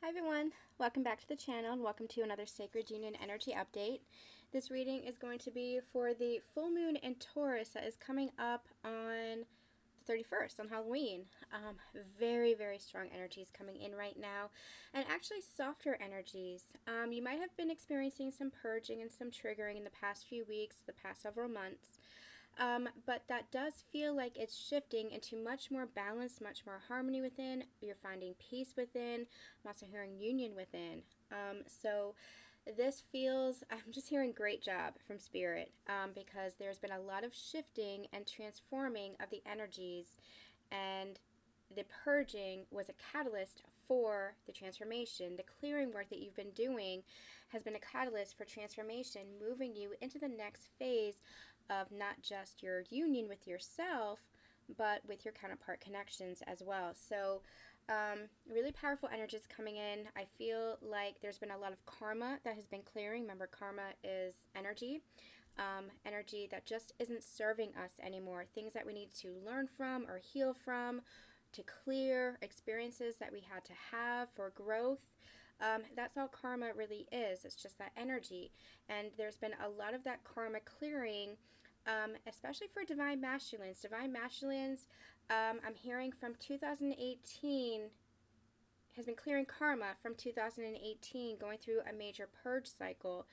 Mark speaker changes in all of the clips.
Speaker 1: Hi everyone, welcome back to the channel and welcome to another Sacred Union Energy Update. This reading is going to be for the full moon in Taurus that is coming up on the 31st, on Halloween. Very strong energies coming in right now, and actually softer energies. You might have been experiencing some purging and some triggering in the past few weeks, the past several months. But that does feel like it's shifting into much more balance, much more harmony within. You're finding peace within. I'm also hearing union within. So this feels, I'm just hearing great job from Spirit, because there's been a lot of shifting and transforming of the energies, and the purging was a catalyst for the transformation. The clearing work that you've been doing has been a catalyst for transformation, moving you into the next phase of not just your union with yourself, but with your counterpart connections as well. So really powerful energies coming in. I feel like there's been a lot of karma that has been clearing. Remember, karma is energy. Energy that just isn't serving us anymore. Things that we need to learn from or heal from, to clear, experiences that we had to have for growth. That's all karma really is. It's just that energy. And there's been a lot of that karma clearing, especially for divine masculines. Divine masculines, I'm hearing from 2018, has been clearing karma from 2018, going through a major purge cycle.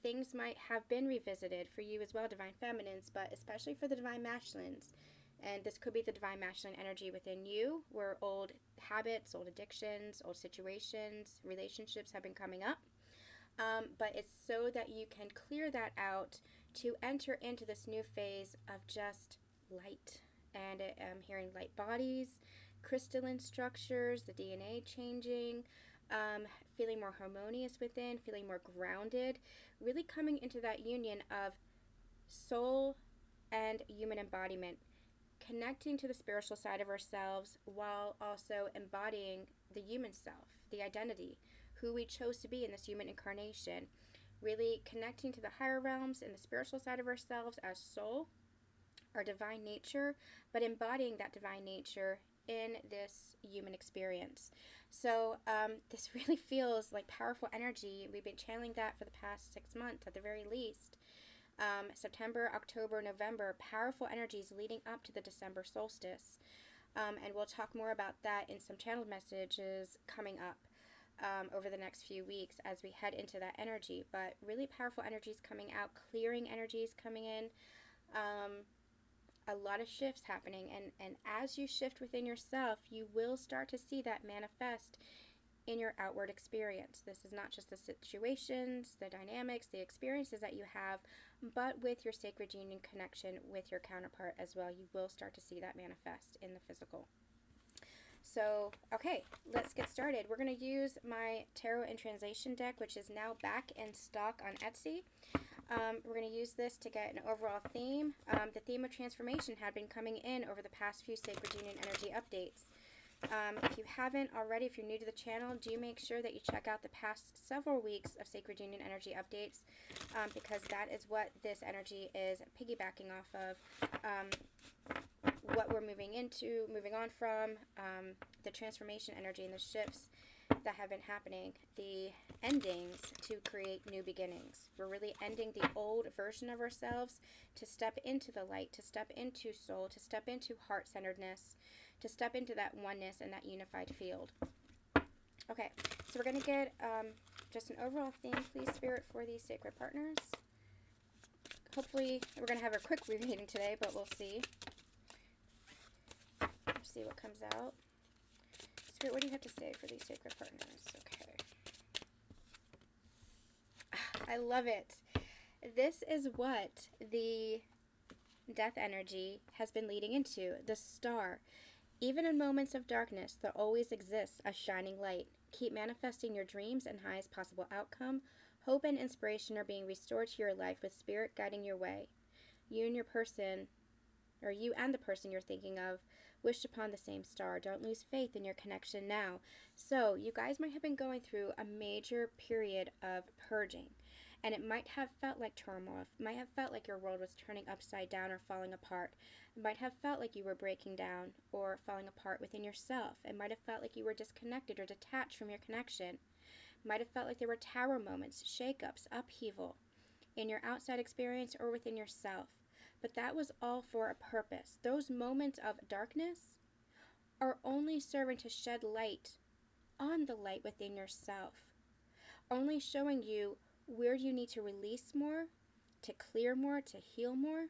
Speaker 1: Things might have been revisited for you as well, divine feminines, but especially for the divine masculines. And this could be the divine masculine energy within you, where old habits, old addictions, old situations, relationships have been coming up. But it's so that you can clear that out to enter into this new phase of just light. And I'm hearing light bodies, crystalline structures, the DNA changing, feeling more harmonious within, feeling more grounded, really coming into that union of soul and human embodiment, connecting to the spiritual side of ourselves while also embodying the human self, the identity, who we chose to be in this human incarnation. Really connecting to the higher realms and the spiritual side of ourselves as soul, our divine nature, but embodying that divine nature in this human experience. So this really feels like powerful energy. We've been channeling that for the past 6 months at the very least. September, October, November, powerful energies leading up to the December solstice. And we'll talk more about that in some channeled messages coming up over the next few weeks as we head into that energy. But really powerful energies coming out, clearing energies coming in. A lot of shifts happening, and as you shift within yourself, you will start to see that manifest in your outward experience. This is not just the situations, the dynamics, the experiences that you have, but with your sacred union connection with your counterpart as well. You will start to see that manifest in the physical. So, okay, let's get started. We're going to use my Tarot and Translation deck, which is now back in stock on Etsy. We're going to use this to get an overall theme. The theme of transformation had been coming in over the past few Sacred Union Energy updates. If you haven't already, if you're new to the channel, do make sure that you check out the past several weeks of Sacred Union Energy updates, because that is what this energy is piggybacking off of. What we're moving on from, the transformation energy and the shifts that have been happening, the endings to create new beginnings. We're really ending the old version of ourselves to step into the light, to step into soul, to step into heart-centeredness, to step into that oneness and that unified field. Okay, so we're going to get just an overall theme, please, Spirit, for these sacred partners. Hopefully, we're going to have a quick reading today, but we'll see. See what comes out. Spirit, what do you have to say for these sacred partners? Okay. I love it. This is what the death energy has been leading into. The star. Even in moments of darkness, there always exists a shining light. Keep manifesting your dreams and highest possible outcome. Hope and inspiration are being restored to your life with Spirit guiding your way. You and the person you're thinking of wished upon the same star. Don't lose faith in your connection now. So, you guys might have been going through a major period of purging. And it might have felt like turmoil. It might have felt like your world was turning upside down or falling apart. It might have felt like you were breaking down or falling apart within yourself. It might have felt like you were disconnected or detached from your connection. It might have felt like there were tower moments, shakeups, upheaval in your outside experience or within yourself. But that was all for a purpose. Those moments of darkness are only serving to shed light on the light within yourself, only showing you where you need to release more, to clear more, to heal more,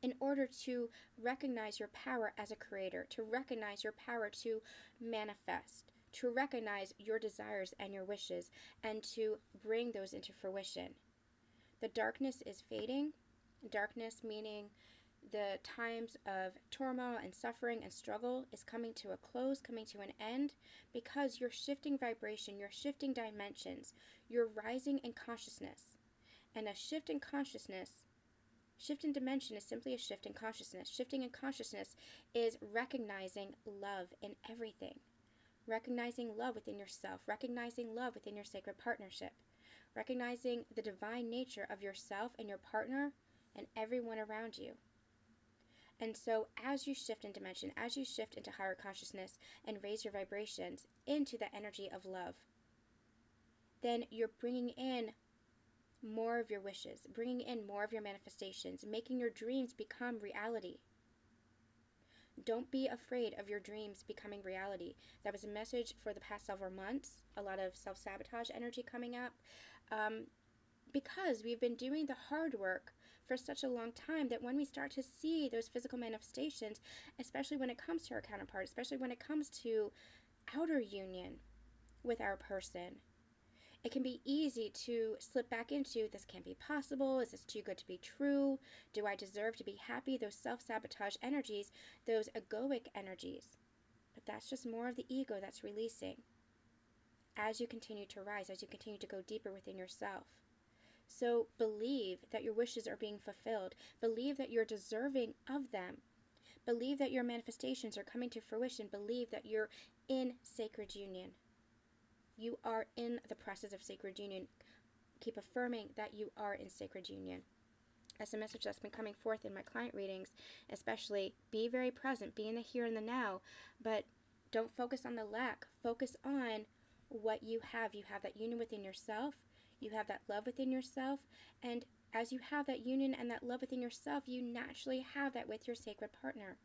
Speaker 1: in order to recognize your power as a creator, to recognize your power to manifest, to recognize your desires and your wishes, and to bring those into fruition. The darkness is fading. Darkness meaning the times of turmoil and suffering and struggle is coming to a close, coming to an end, because you're shifting vibration, you're shifting dimensions, you're rising in consciousness. And a shift in consciousness, shift in dimension is simply a shift in consciousness. Shifting in consciousness is recognizing love in everything. Recognizing love within yourself, recognizing love within your sacred partnership, recognizing the divine nature of yourself and your partner and everyone around you. And so as you shift in dimension, as you shift into higher consciousness and raise your vibrations into the energy of love, then you're bringing in more of your wishes, bringing in more of your manifestations, making your dreams become reality. Don't be afraid of your dreams becoming reality. That was a message for the past several months. A lot of self-sabotage energy coming up. Because we've been doing the hard work for such a long time that when we start to see those physical manifestations, especially when it comes to our counterpart, especially when it comes to outer union with our person, it can be easy to slip back into, this can't be possible, is this too good to be true, do I deserve to be happy, those self-sabotage energies, those egoic energies. But that's just more of the ego that's releasing as you continue to rise, as you continue to go deeper within yourself. So believe that your wishes are being fulfilled. Believe that you're deserving of them. Believe that your manifestations are coming to fruition. Believe that you're in sacred union. You are in the process of sacred union. Keep affirming that you are in sacred union. That's a message that's been coming forth in my client readings, especially be very present, be in the here and the now, but don't focus on the lack. Focus on what you have. You have that union within yourself. You have that love within yourself, and as you have that union and that love within yourself, you naturally have that with your sacred partner,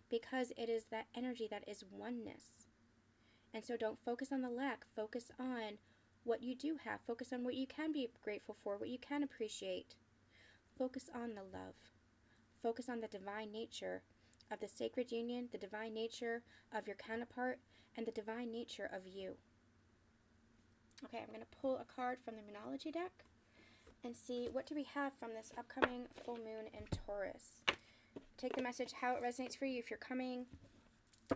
Speaker 1: because it is that energy that is oneness. And so don't focus on the lack. Focus on what you do have. Focus on what you can be grateful for, what you can appreciate. Focus on the love. Focus on the divine nature of the sacred union, the divine nature of your counterpart, and the divine nature of you. Okay, I'm going to pull a card from the Moonology deck and see what do we have from this upcoming full moon in Taurus. Take the message how it resonates for you. If you're coming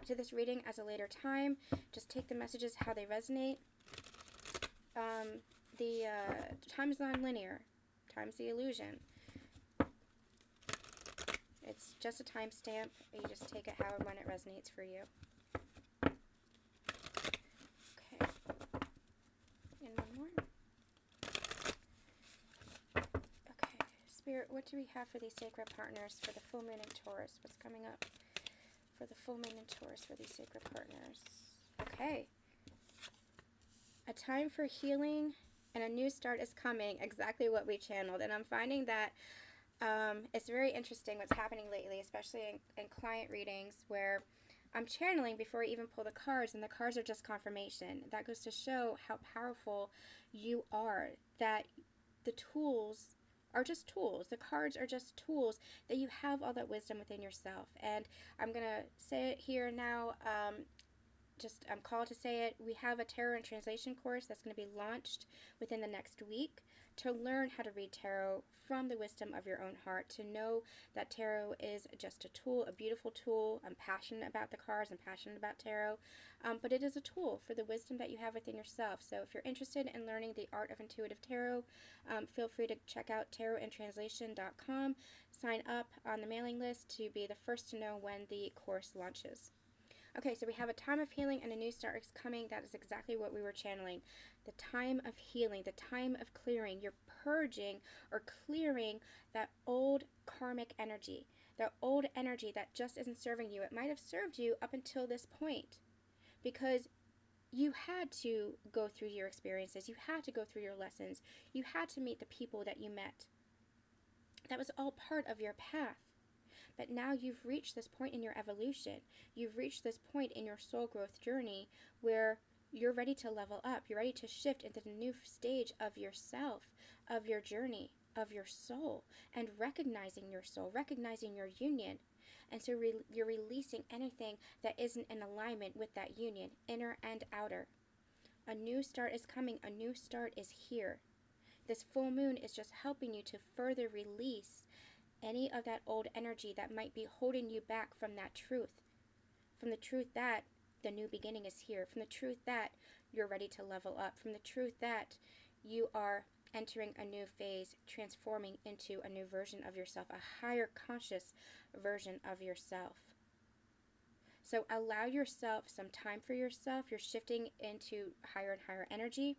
Speaker 1: to this reading as a later time, just take the messages how they resonate. The time is non-linear. Time's the illusion. It's just a timestamp. You just take it how and when it resonates for you. Spirit, what do we have for these sacred partners for the full moon in Taurus? What's coming up for the full moon in Taurus for these sacred partners? Okay. A time for healing and a new start is coming. Exactly what we channeled. And I'm finding that it's very interesting what's happening lately, especially in client readings, where I'm channeling before I even pull the cards, and the cards are just confirmation. That goes to show how powerful you are, that the tools are just tools. The cards are just tools, that you have all that wisdom within yourself. And I'm going to say it here now. I'm called to say it. We have a tarot and translation course that's going to be launched within the next week to learn how to read tarot from the wisdom of your own heart, to know that tarot is just a tool, a beautiful tool. I'm passionate about the cards, I'm passionate about tarot, but it is a tool for the wisdom that you have within yourself. So if you're interested in learning the art of intuitive tarot, feel free to check out tarotandtranslation.com, sign up on the mailing list to be the first to know when the course launches. Okay, so we have a time of healing and a new start is coming. That is exactly what we were channeling. The time of healing, the time of clearing. You're purging or clearing that old karmic energy, that old energy that just isn't serving you. It might have served you up until this point because you had to go through your experiences. You had to go through your lessons. You had to meet the people that you met. That was all part of your path. But now you've reached this point in your evolution. You've reached this point in your soul growth journey where you're ready to level up. You're ready to shift into the new stage of yourself, of your journey, of your soul, and recognizing your soul, recognizing your union. And so you're releasing anything that isn't in alignment with that union, inner and outer. A new start is coming. A new start is here. This full moon is just helping you to further release any of that old energy that might be holding you back from that truth, from the truth that the new beginning is here, from the truth that you're ready to level up, from the truth that you are entering a new phase, transforming into a new version of yourself, a higher conscious version of yourself. So allow yourself some time for yourself. You're shifting into higher and higher energy.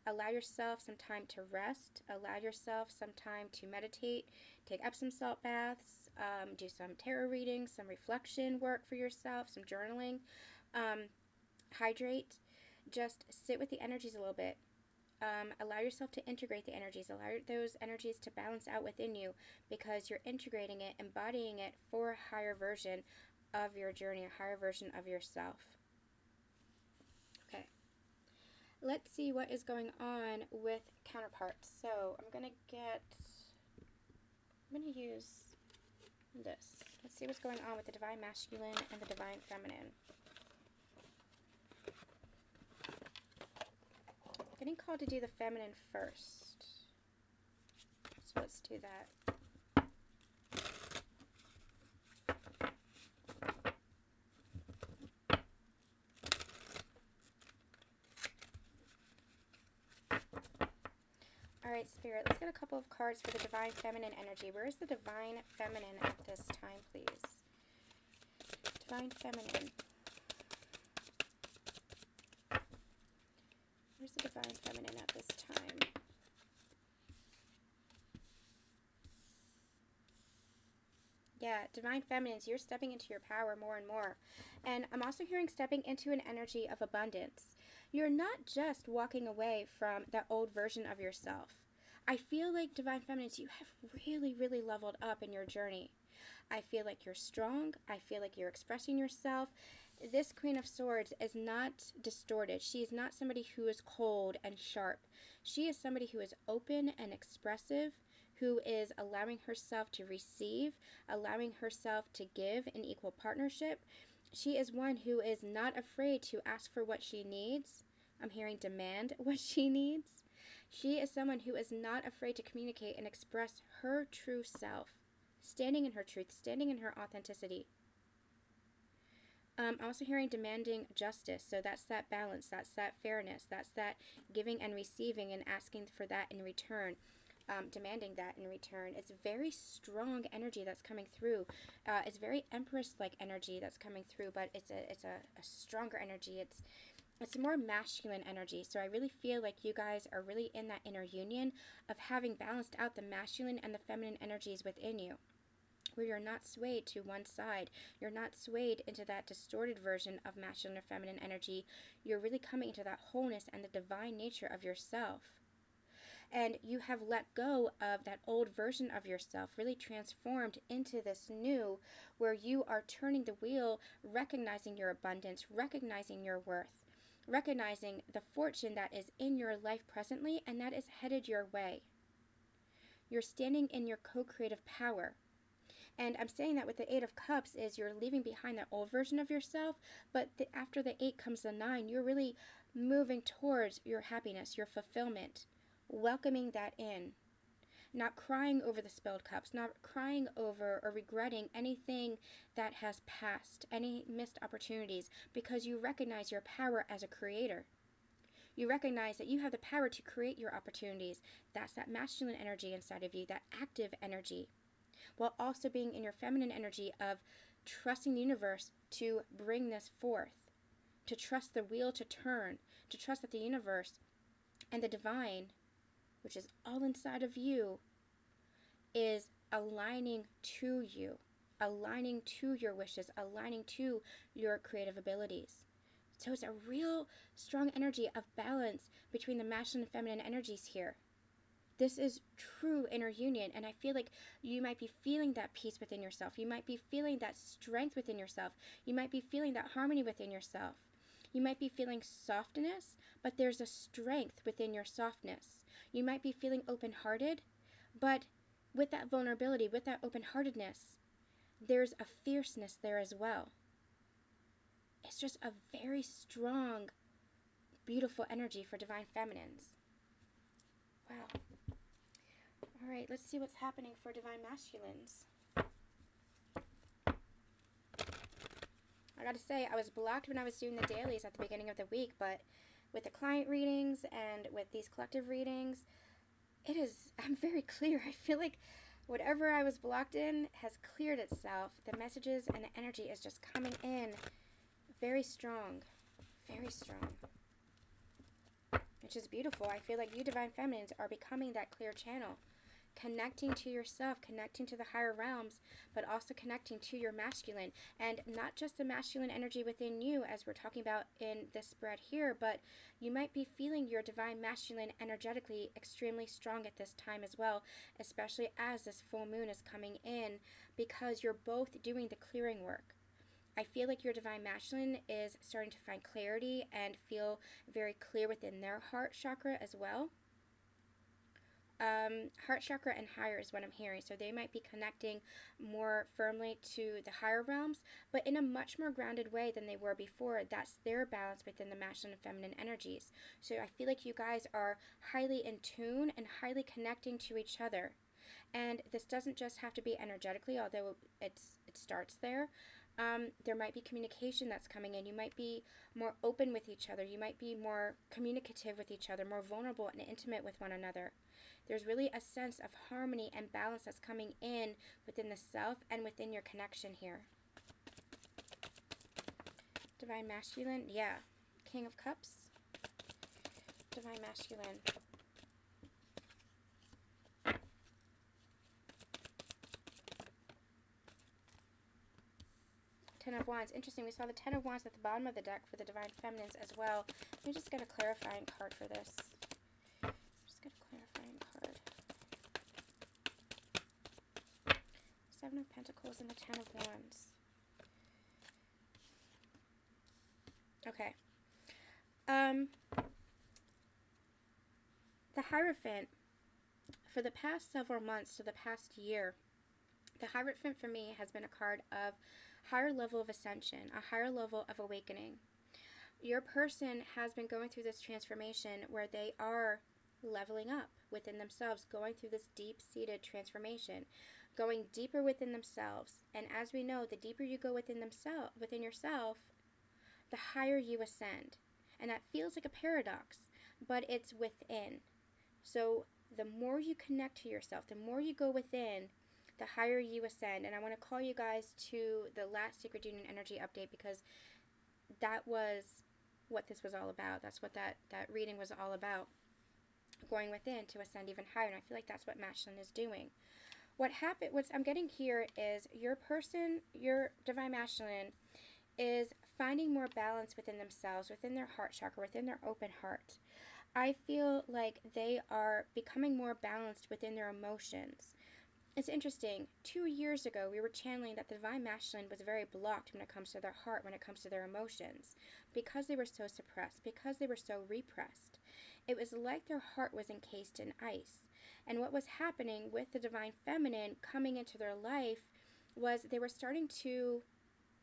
Speaker 1: Allow yourself some time to rest. Allow yourself some time to meditate. Take up some salt baths. Do some tarot readings, some reflection work for yourself, some journaling. Hydrate. Just sit with the energies a little bit. Allow yourself to integrate the energies. Allow those energies to balance out within you because you're integrating it, embodying it for a higher version of your journey, a higher version of yourself. Okay. Let's see what is going on with counterparts. So I'm going to use this. Let's see what's going on with the divine masculine and the divine feminine. I'm getting called to do the feminine first. So let's do that. Alright, Spirit, let's get a couple of cards for the divine feminine energy. Where is the divine feminine at this time, please? Divine feminine. Where's the divine feminine at this time? Yeah, divine feminines, you're stepping into your power more and more. And I'm also hearing stepping into an energy of abundance. You're not just walking away from that old version of yourself. I feel like divine feminines, you have really, really leveled up in your journey. I feel like you're strong. I feel like you're expressing yourself. This Queen of Swords is not distorted. She is not somebody who is cold and sharp. She is somebody who is open and expressive, who is allowing herself to receive, allowing herself to give in equal partnership. She is one who is not afraid to ask for what she needs. I'm hearing demand what she needs. She is someone who is not afraid to communicate and express her true self, standing in her truth, standing in her authenticity. I'm also hearing demanding justice. So that's that balance, that's that fairness, that's that giving and receiving and asking for that in return. Demanding that in return. It's very strong energy that's coming through. It's very Empress-like energy that's coming through, but it's a stronger energy. It's a more masculine energy. So I really feel like you guys are really in that inner union of having balanced out the masculine and the feminine energies within you, where you're not swayed to one side. You're not swayed into that distorted version of masculine or feminine energy. You're really coming into that wholeness and the divine nature of yourself. And you have let go of that old version of yourself, really transformed into this new, where you are turning the wheel, recognizing your abundance, recognizing your worth, recognizing the fortune that is in your life presently and that is headed your way. You're standing in your co-creative power. And I'm saying that with the Eight of Cups is you're leaving behind that old version of yourself, but after the 8 comes the 9. You're really moving towards your happiness, your fulfillment, welcoming that in, not crying over the spilled cups, not crying over or regretting anything that has passed, any missed opportunities, because you recognize your power as a creator. You recognize that you have the power to create your opportunities. That's that masculine energy inside of you, that active energy, while also being in your feminine energy of trusting the universe to bring this forth, to trust the wheel to turn, to trust that the universe and the divine, which is all inside of you, is aligning to you, aligning to your wishes, aligning to your creative abilities. So it's a real strong energy of balance between the masculine and feminine energies here. This is true inner union, and I feel like you might be feeling that peace within yourself. You might be feeling that strength within yourself. You might be feeling that harmony within yourself. You might be feeling softness, but there's a strength within your softness. You might be feeling open-hearted, but with that vulnerability, with that open-heartedness, there's a fierceness there as well. It's just a very strong, beautiful energy for divine feminines. Wow. All right, let's see what's happening for divine masculines. I gotta say, I was blocked when I was doing the dailies at the beginning of the week, but with the client readings and with these collective readings, I'm very clear. I feel like whatever I was blocked in has cleared itself. The messages and the energy is just coming in very strong, which is beautiful. I feel like you divine feminines are becoming that clear channel, connecting to yourself, connecting to the higher realms, but also connecting to your masculine, and not just the masculine energy within you as we're talking about in this spread here, but you might be feeling your divine masculine energetically extremely strong at this time as well, especially as this full moon is coming in, because you're both doing the clearing work. I feel like your divine masculine is starting to find clarity and feel very clear within their heart chakra as well. Heart chakra and higher is what I'm hearing. So they might be connecting more firmly to the higher realms, but in a much more grounded way than they were before. That's their balance within the masculine and feminine energies. So I feel like you guys are highly in tune and highly connecting to each other. And this doesn't just have to be energetically, although it starts there. There might be communication that's coming in. You might be more open with each other. You might be more communicative with each other, more vulnerable and intimate with one another. There's really a sense of harmony and balance that's coming in within the self and within your connection here. Divine masculine, yeah. King of Cups. Divine masculine. Ten of Wands. Interesting. We saw the Ten of Wands at the bottom of the deck for the divine feminines as well. Let me just get a clarifying card for this. Just get a clarifying card. Seven of Pentacles and the Ten of Wands. Okay. The Hierophant, for the past several months to the past year, the Hierophant for me has been a card of higher level of ascension, a higher level of awakening. Your person has been going through this transformation where they are leveling up within themselves, going through this deep-seated transformation, going deeper within themselves. And as we know, the deeper you go within yourself, the higher you ascend. And that feels like a paradox, but it's within. So the more you connect to yourself, the more you go within, the higher you ascend. And I want to call you guys to the last Sacred Union Energy update, because that was what this was all about. That's what that reading was all about. Going within to ascend even higher. And I feel like that's what masculine is doing. What I'm getting here is your person, your divine masculine, is finding more balance within themselves, within their heart chakra, within their open heart. I feel like they are becoming more balanced within their emotions. It's interesting. 2 years ago, we were channeling that the divine masculine was very blocked when it comes to their heart, when it comes to their emotions, because they were so suppressed, because they were so repressed. It was like their heart was encased in ice. And what was happening with the divine feminine coming into their life was they were starting to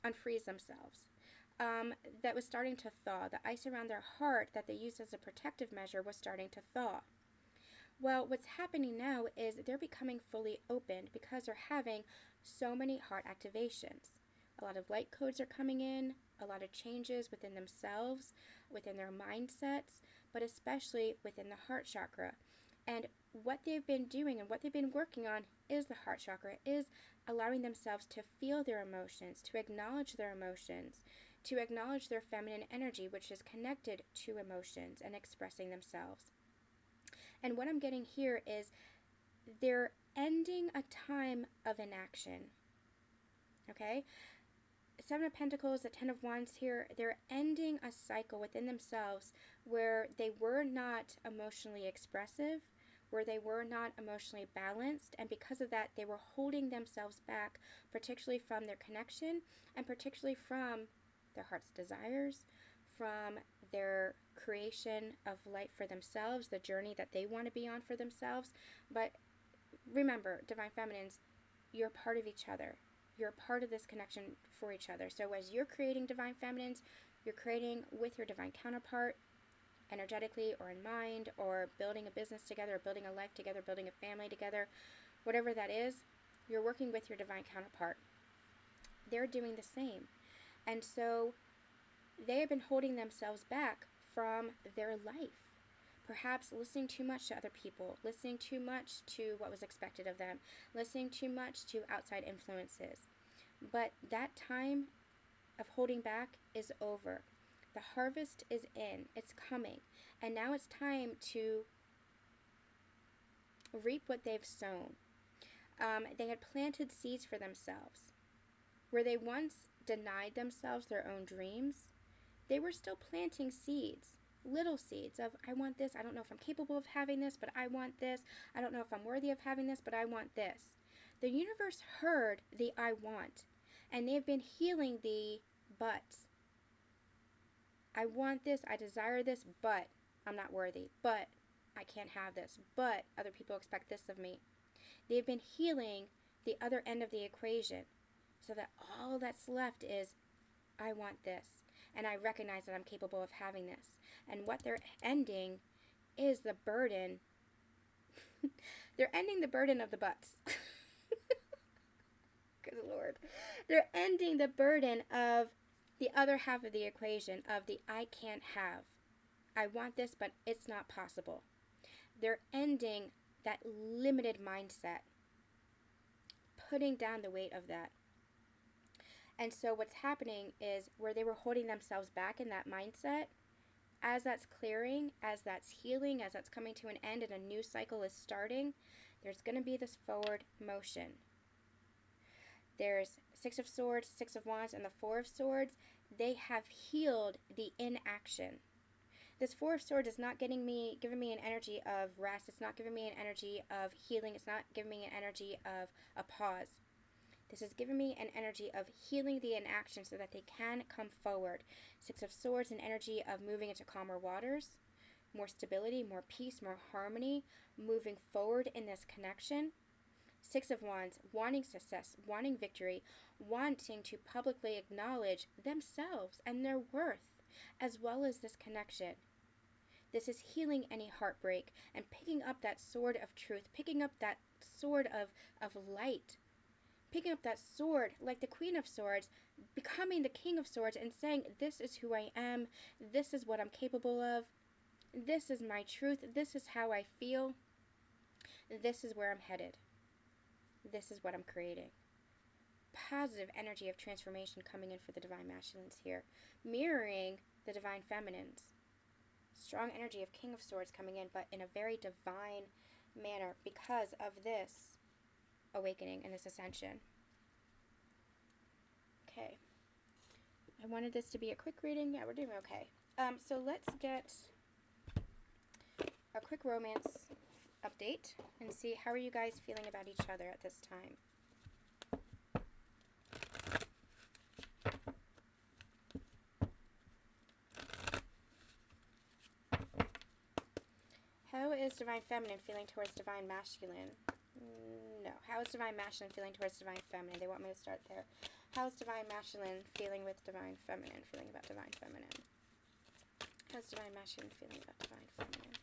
Speaker 1: unfreeze themselves. That was starting to thaw. The ice around their heart that they used as a protective measure was starting to thaw. Well, what's happening now is they're becoming fully opened because they're having so many heart activations. A lot of light codes are coming in, a lot of changes within themselves, within their mindsets, but especially within the heart chakra. And what they've been doing and what they've been working on is the heart chakra, is allowing themselves to feel their emotions, to acknowledge their emotions, to acknowledge their feminine energy, which is connected to emotions and expressing themselves. And what I'm getting here is they're ending a time of inaction. Okay? Seven of Pentacles, the Ten of Wands here, they're ending a cycle within themselves where they were not emotionally expressive, where they were not emotionally balanced, and because of that, they were holding themselves back, particularly from their connection, and particularly from their heart's desires, from their creation of life for themselves, the journey that they want to be on for themselves. But remember, Divine Feminines, you're part of each other. You're part of this connection for each other. So as you're creating Divine Feminines, you're creating with your divine counterpart, energetically or in mind, or building a business together, or building a life together, building a family together, whatever that is, you're working with your divine counterpart. They're doing the same. And so they have been holding themselves back from their life. Perhaps listening too much to other people, listening too much to what was expected of them, listening too much to outside influences. But that time of holding back is over. The harvest is in, it's coming, and now it's time to reap what they've sown. They had planted seeds for themselves. Where they once denied themselves their own dreams, they were still planting seeds, little seeds of, I want this, I don't know if I'm capable of having this, but I want this, I don't know if I'm worthy of having this, but I want this. The universe heard the I want, and they've been healing the buts. I want this, I desire this, but I'm not worthy, but I can't have this, but other people expect this of me. They've been healing the other end of the equation so that all that's left is, I want this, and I recognize that I'm capable of having this. And what they're ending is the burden. They're ending the burden of the butts. Good Lord. They're ending the burden of the other half of the equation of the I can't have. I want this, but it's not possible. They're ending that limited mindset, putting down the weight of that. And so what's happening is where they were holding themselves back in that mindset, as that's clearing, as that's healing, as that's coming to an end and a new cycle is starting, there's going to be this forward motion. There's Six of Swords, Six of Wands, and the Four of Swords. They have healed the inaction. This Four of Swords is not giving me an energy of rest. It's not giving me an energy of healing. It's not giving me an energy of a pause. This is giving me an energy of healing the inaction so that they can come forward. Six of Swords, an energy of moving into calmer waters, more stability, more peace, more harmony, moving forward in this connection. Six of Wands, wanting success, wanting victory, wanting to publicly acknowledge themselves and their worth, as well as this connection. This is healing any heartbreak and picking up that sword of truth, picking up that sword of light, picking up that sword like the Queen of Swords, becoming the King of Swords and saying, this is who I am, this is what I'm capable of, this is my truth, this is how I feel, this is where I'm headed, this is what I'm creating. Positive energy of transformation coming in for the Divine Masculines here, mirroring the Divine Feminines. Strong energy of King of Swords coming in, but in a very divine manner because of this awakening and this ascension. Okay. I wanted this to be a quick reading. Yeah, we're doing okay. So let's get a quick romance update and see how are you guys feeling about each other at this time. How is Divine Feminine feeling towards Divine Masculine? No. How is Divine Masculine feeling towards Divine Feminine? They want me to start there. How is Divine Masculine feeling with Divine Feminine? Feeling about Divine Feminine. How's Divine Masculine feeling about Divine Feminine?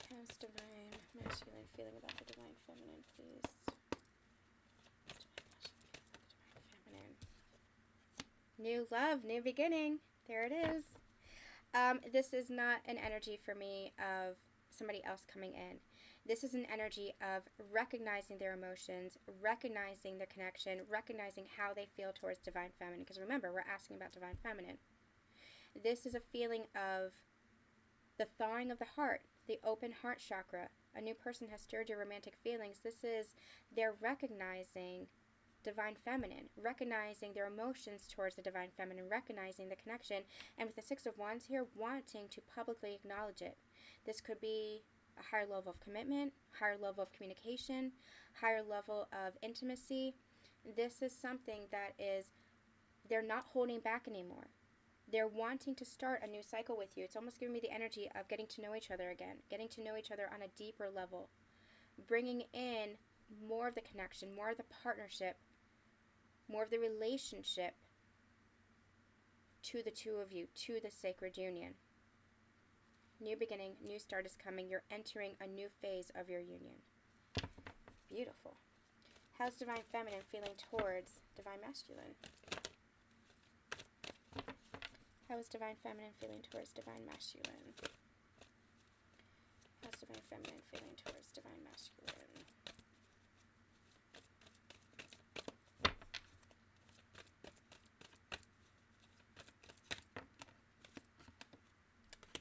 Speaker 1: How's Divine Masculine feeling about the Divine Feminine, please? Divine Masculine feeling about the Divine Feminine. New love, new beginning. There it is. This is not an energy for me of somebody else coming in. This is an energy of recognizing their emotions, recognizing the connection, recognizing how they feel towards Divine Feminine. Because remember, we're asking about Divine Feminine. This is a feeling of the thawing of the heart, the open heart chakra. A new person has stirred your romantic feelings. This is, they're recognizing Divine Feminine, recognizing their emotions towards the Divine Feminine, recognizing the connection, and with the Six of Wands here, wanting to publicly acknowledge it. This could be a higher level of commitment, higher level of communication, higher level of intimacy. This is something that is, they're not holding back anymore. They're wanting to start a new cycle with you. It's almost giving me the energy of getting to know each other again, getting to know each other on a deeper level, bringing in more of the connection, more of the partnership, more of the relationship to the two of you, to the sacred union. New beginning, new start is coming. You're entering a new phase of your union. Beautiful. How's Divine Feminine feeling towards Divine Masculine? How is Divine Feminine feeling towards Divine Masculine? How's Divine Feminine feeling towards Divine Masculine?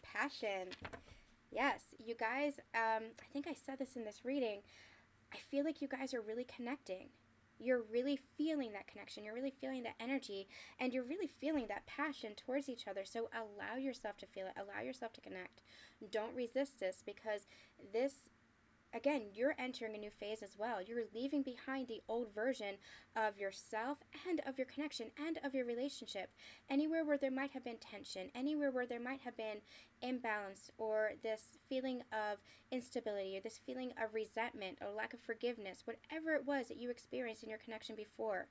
Speaker 1: Passion. Yes, you guys, I think I said this in this reading. I feel like you guys are really connecting. You're really feeling that connection. You're really feeling that energy. And you're really feeling that passion towards each other. So allow yourself to feel it. Allow yourself to connect. Don't resist this, because this, again, you're entering a new phase as well. You're leaving behind the old version of yourself and of your connection and of your relationship. Anywhere where there might have been tension, anywhere where there might have been imbalance, or this feeling of instability, or this feeling of resentment or lack of forgiveness, whatever it was that you experienced in your connection before,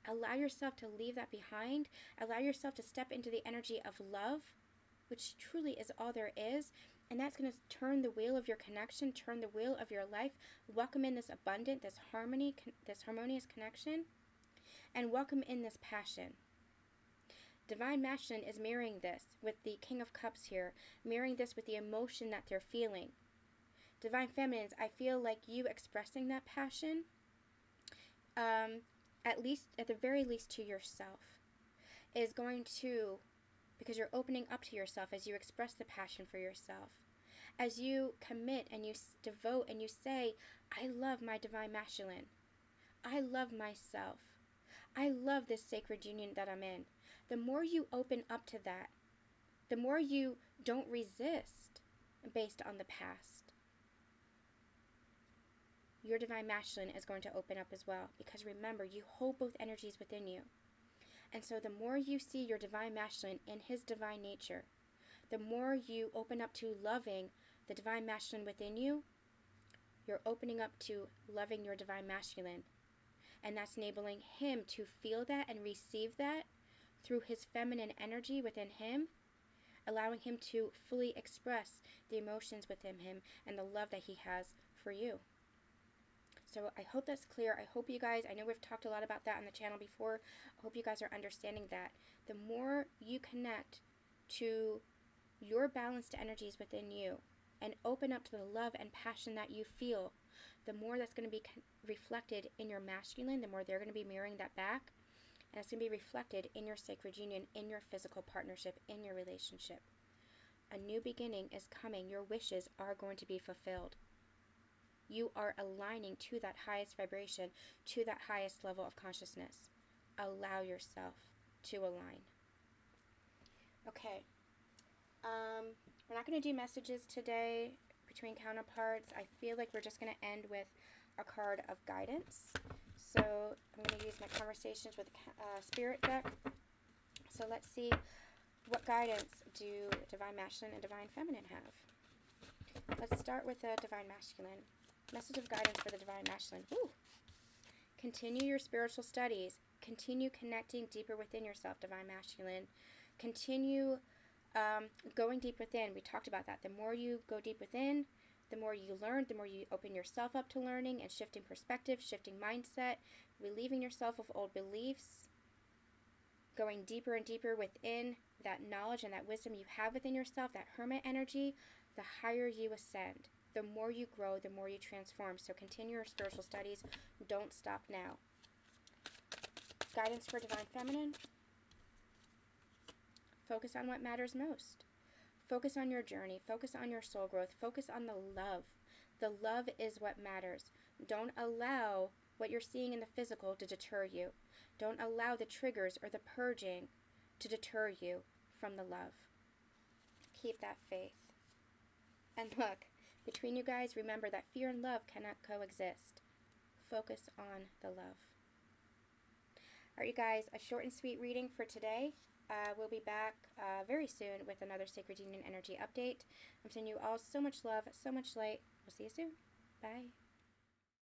Speaker 1: allow yourself to leave that behind. Allow yourself to step into the energy of love, which truly is all there is. And that's going to turn the wheel of your connection, turn the wheel of your life, welcome in this abundant, this harmony, this harmonious connection, and welcome in this passion. Divine Masculine is mirroring this with the King of Cups here, mirroring this with the emotion that they're feeling. Divine Feminines, I feel like you expressing that passion, at the very least to yourself, is going to, because you're opening up to yourself as you express the passion for yourself. As you commit and you devote and you say, I love my Divine Masculine. I love myself. I love this sacred union that I'm in. The more you open up to that, the more you don't resist based on the past, your Divine Masculine is going to open up as well. Because remember, you hold both energies within you. And so the more you see your Divine Masculine in his divine nature, the more you open up to loving the Divine Masculine within you, you're opening up to loving your Divine Masculine. And that's enabling him to feel that and receive that through his feminine energy within him, allowing him to fully express the emotions within him and the love that he has for you. So I hope that's clear. I hope you guys, I know we've talked a lot about that on the channel before. I hope you guys are understanding that. The more you connect to your balanced energies within you and open up to the love and passion that you feel, the more that's going to be reflected in your masculine, the more they're going to be mirroring that back. And it's going to be reflected in your sacred union, in your physical partnership, in your relationship. A new beginning is coming. Your wishes are going to be fulfilled. You are aligning to that highest vibration, to that highest level of consciousness. Allow yourself to align. Okay. We're not going to do messages today between counterparts. I feel like we're just going to end with a card of guidance. So I'm going to use my conversations with Spirit deck. So let's see, what guidance do Divine Masculine and Divine Feminine have? Let's start with the Divine Masculine. Message of guidance for the Divine Masculine. Woo! Continue your spiritual studies. Continue connecting deeper within yourself, Divine Masculine. Continue going deep within. We talked about that. The more you go deep within, the more you learn, the more you open yourself up to learning and shifting perspective, shifting mindset, relieving yourself of old beliefs. going deeper and deeper within that knowledge and that wisdom you have within yourself, that hermit energy, the higher you ascend. The more you grow, the more you transform. So continue your spiritual studies. Don't stop now. Guidance for Divine Feminine. Focus on what matters most. Focus on your journey. Focus on your soul growth. Focus on the love. The love is what matters. Don't allow what you're seeing in the physical to deter you. Don't allow the triggers or the purging to deter you from the love. Keep that faith. And look, between you guys, remember that fear and love cannot coexist. Focus on the love. All right, you guys, a short and sweet reading for today. We'll be back very soon with another Sacred Union Energy update. I'm sending you all so much love, so much light. We'll see you soon. Bye.